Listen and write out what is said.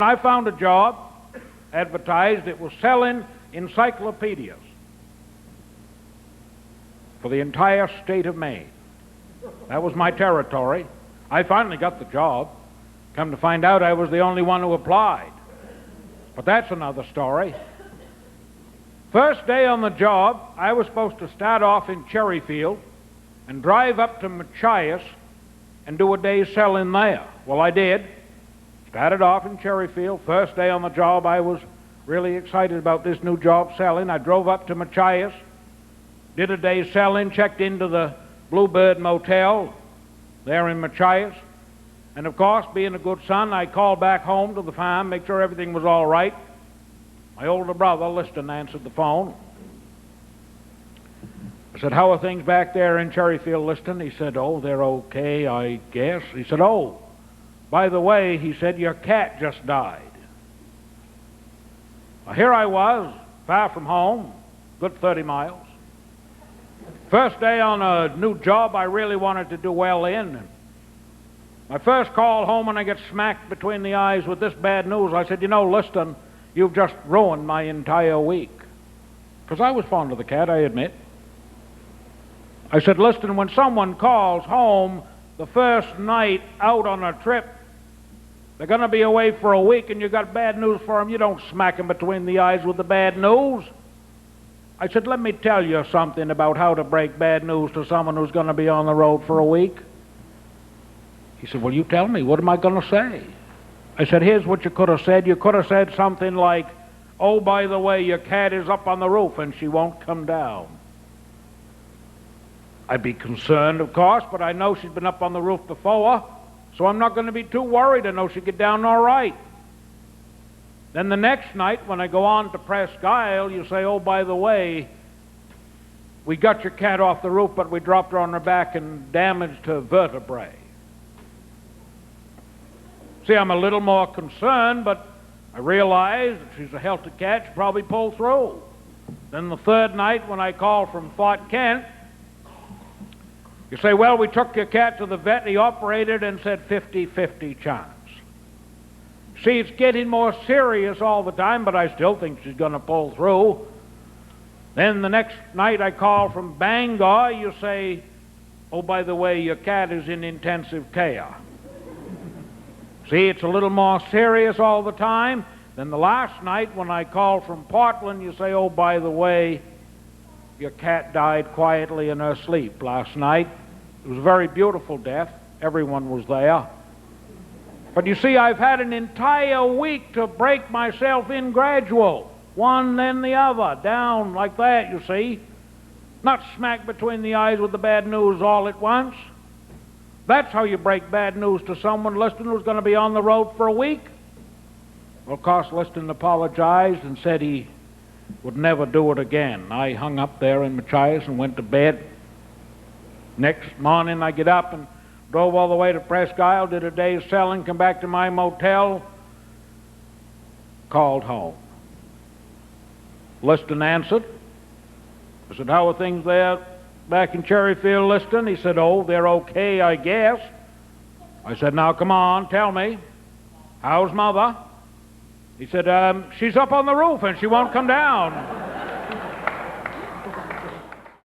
I found a job advertised. It was selling encyclopedias for the entire state of Maine. That was my territory. I finally got the job. Come to find out, I was the only one who applied. But that's another story. First day on the job, I was supposed to start off in Cherryfield and drive up to Machias and do a day's selling there. Well, I did. Started off in Cherryfield. First day on the job, I was really excited about this new job selling. I drove up to Machias, did a day's selling, checked into the Bluebird Motel there in Machias. And of course, being a good son, I called back home to the farm, make sure everything was all right. My older brother, Liston, answered the phone. I said, "How are things back there in Cherryfield, Liston?" He said, "Oh, they're okay, I guess." He said, "Oh, by the way," he said, "your cat just died." Well, here I was, far from home, good 30 miles. First day on a new job I really wanted to do well in. My first call home, and I get smacked between the eyes with this bad news. I said, "You know, Liston, you've just ruined my entire week." Because I was fond of the cat, I admit. I said, "Liston, when someone calls home the first night out on a trip, they're going to be away for a week and you got bad news for them, you don't smack them between the eyes with the bad news." I said, "Let me tell you something about how to break bad news to someone who's going to be on the road for a week." He said, "Well, you tell me, what am I going to say?" I said, "Here's what you could have said. You could have said something like, 'Oh, by the way, your cat is up on the roof and she won't come down.' I'd be concerned, of course, but I know she's been up on the roof before, so I'm not going to be too worried. I know she'll get down all right." Then the next night, when I go on to Presque Isle, you say, "Oh, by the way, we got your cat off the roof, but we dropped her on her back and damaged her vertebrae." See, I'm a little more concerned, but I realize if she's a healthy cat, she'll probably pull through. Then the third night, when I call from Fort Kent, you say, "Well, we took your cat to the vet, he operated and said 50-50 chance." See, it's getting more serious all the time, but I still think she's going to pull through. Then the next night I call from Bangor, you say, "Oh, by the way, your cat is in intensive care." See, it's a little more serious all the time. Then the last night when I call from Portland, you say, "Oh, by the way, your cat died quietly in her sleep last night. It was a very beautiful death. Everyone was there." But you see, I've had an entire week to break myself in gradual. One, then the other, down like that, you see. Not smack between the eyes with the bad news all at once. That's how you break bad news to someone, Liston, who's going to be on the road for a week. Well, of course, Liston apologized and said he would never do it again. I hung up there in Machias and went to bed. Next morning, I get up and drove all the way to Presque Isle, did a day's selling, come back to my motel, called home. Liston answered. I said, "How are things there back in Cherryfield, Liston?" He said, "Oh, they're okay, I guess." I said, "Now, come on, tell me. How's Mother?" He said, "She's up on the roof and she won't come down."